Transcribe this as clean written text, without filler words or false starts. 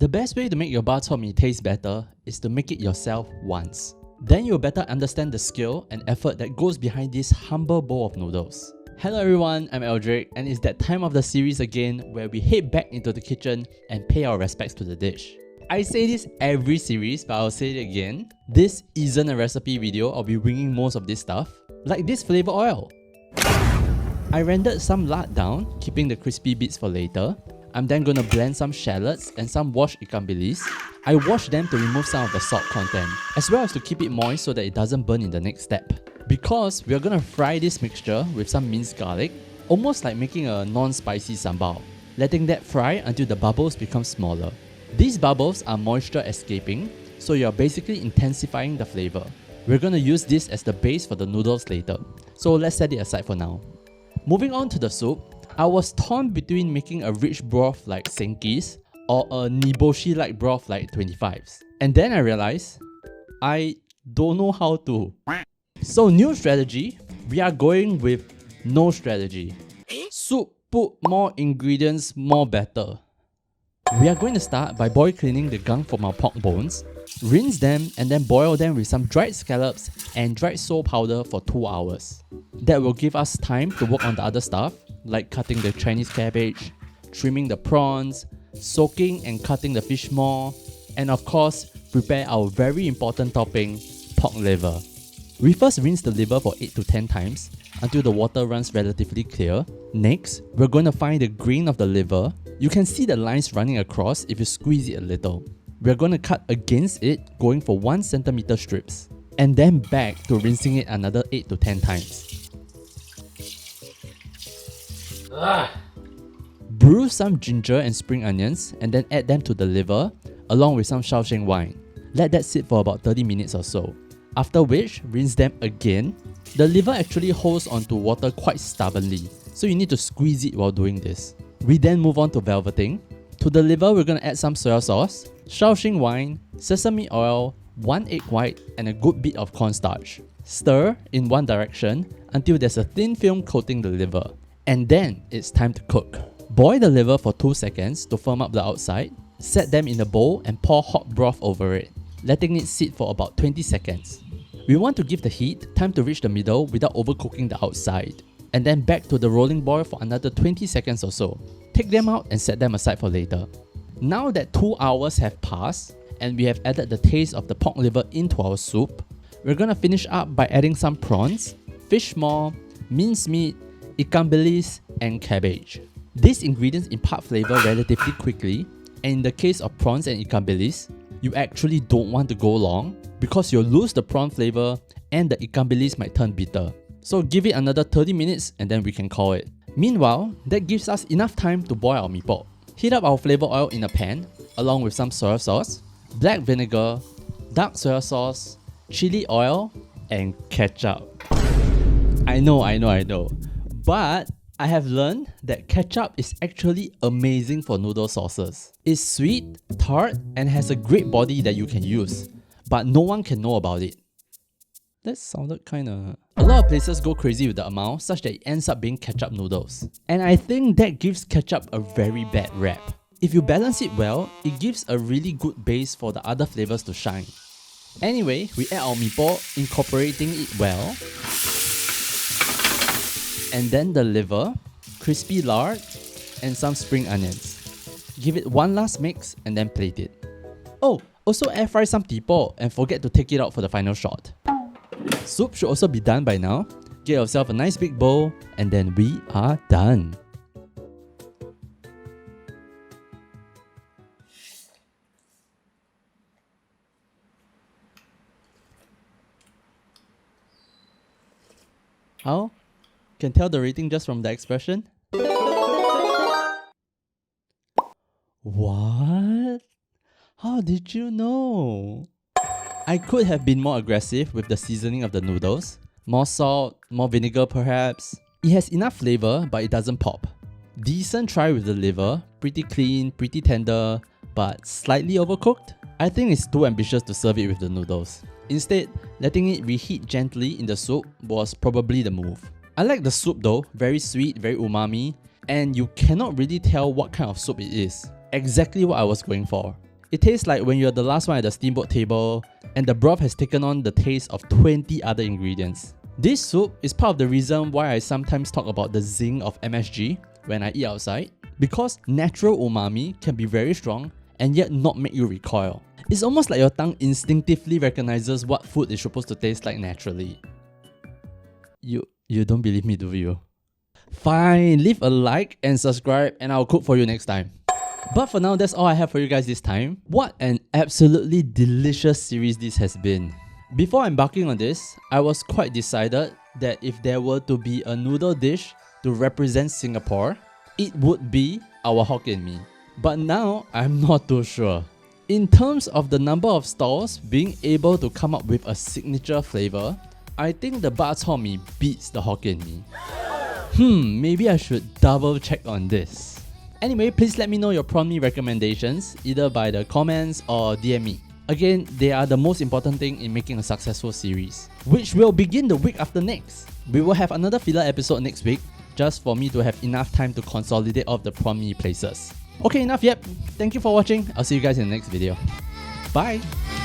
The best way to make your Bak Chor Mee taste better is to make it yourself once. Then you'll better understand the skill and effort that goes behind this humble bowl of noodles. Hello everyone, I'm Eldrick, and it's that time of the series again where we head back into the kitchen and pay our respects to the dish. I say this every series, but I'll say it again. This isn't a recipe video. I'll be winging most of this stuff, like this flavor oil. I rendered some lard down, keeping the crispy bits for later. I'm then gonna blend some shallots and some washed ikan bilis. I wash them to remove some of the salt content, as well as to keep it moist so that it doesn't burn in the next step. Because we're gonna fry this mixture with some minced garlic, almost like making a non-spicy sambal, letting that fry until the bubbles become smaller. These bubbles are moisture escaping, so you're basically intensifying the flavor. We're gonna use this as the base for the noodles later, so let's set it aside for now. Moving on to the soup, I was torn between making a rich broth like Senkis or a niboshi-like broth like 25s. And then I realized, I don't know how to. So new strategy, we are going with no strategy. Soup, put more ingredients, more better. We are going to start by boil cleaning the gunk from our pork bones, rinse them and then boil them with some dried scallops and dried salt powder for 2 hours. That will give us time to work on the other stuff, like cutting the Chinese cabbage, trimming the prawns, soaking and cutting the fish maw, and of course, prepare our very important topping, pork liver. We first rinse the liver for 8 to 10 times until the water runs relatively clear. Next, we're going to find the grain of the liver. You can see the lines running across if you squeeze it a little. We're going to cut against it, going for 1 cm strips, and then back to rinsing it another 8 to 10 times. Bruise some ginger and spring onions and then add them to the liver along with some Shaoxing wine. Let that sit for about 30 minutes or so. After which, rinse them again. The liver actually holds onto water quite stubbornly, so you need to squeeze it while doing this. We then move on to velveting. To the liver, we're going to add some soya sauce, Shaoxing wine, sesame oil, 1 egg white, and a good bit of cornstarch. Stir in one direction until there's a thin film coating the liver. And then it's time to cook. Boil the liver for 2 seconds to firm up the outside. Set them in a bowl and pour hot broth over it, letting it sit for about 20 seconds. We want to give the heat time to reach the middle without overcooking the outside. And then back to the rolling boil for another 20 seconds or so. Take them out and set them aside for later. Now that 2 hours have passed and we have added the taste of the pork liver into our soup, we're gonna finish up by adding some prawns, fish maw, minced meat, ikan bilis, and cabbage. These ingredients impart flavor relatively quickly, and in the case of prawns and ikan bilis, you actually don't want to go long because you'll lose the prawn flavor and the ikan bilis might turn bitter. So give it another 30 minutes and then we can call it. Meanwhile, that gives us enough time to boil our mee pok. Heat up our flavor oil in a pan along with some soy sauce, black vinegar, dark soy sauce, chili oil, and ketchup. I know. But I have learned that ketchup is actually amazing for noodle sauces. It's sweet, tart, and has a great body that you can use, but no one can know about it. That sounded kinda... A lot of places go crazy with the amount such that it ends up being ketchup noodles. And I think that gives ketchup a very bad rap. If you balance it well, it gives a really good base for the other flavors to shine. Anyway, we add our mee pok, incorporating it well. And then the liver, crispy lard, and some spring onions. Give it one last mix and then plate it. Oh, also air fry some mee pok and forget to take it out for the final shot. Soup should also be done by now. Get yourself a nice big bowl and then we are done. How? Can tell the rating just from the expression? What? How did you know? I could have been more aggressive with the seasoning of the noodles. More salt, more vinegar perhaps. It has enough flavor but it doesn't pop. Decent try with the liver, pretty clean, pretty tender, but slightly overcooked. I think it's too ambitious to serve it with the noodles. Instead, letting it reheat gently in the soup was probably the move. I like the soup though, very sweet, very umami, and you cannot really tell what kind of soup it is. Exactly what I was going for. It tastes like when you're the last one at the steamboat table and the broth has taken on the taste of 20 other ingredients. This soup is part of the reason why I sometimes talk about the zing of MSG when I eat outside, because natural umami can be very strong and yet not make you recoil. It's almost like your tongue instinctively recognizes what food is supposed to taste like naturally. You don't believe me, do you? Fine, leave a like and subscribe and I'll cook for you next time. But for now, that's all I have for you guys this time. What an absolutely delicious series this has been. Before embarking on this, I was quite decided that if there were to be a noodle dish to represent Singapore, it would be our Hokkien Mee. But now, I'm not too sure. In terms of the number of stalls being able to come up with a signature flavor, I think the Bak Chor Mee beats the Hokkien Mee. Maybe I should double check on this. Anyway, please let me know your prawn mee recommendations either by the comments or DM me. Again, they are the most important thing in making a successful series, which will begin the week after next. We will have another filler episode next week, just for me to have enough time to consolidate all the prawn mee places. Okay, enough yet. Thank you for watching. I'll see you guys in the next video. Bye!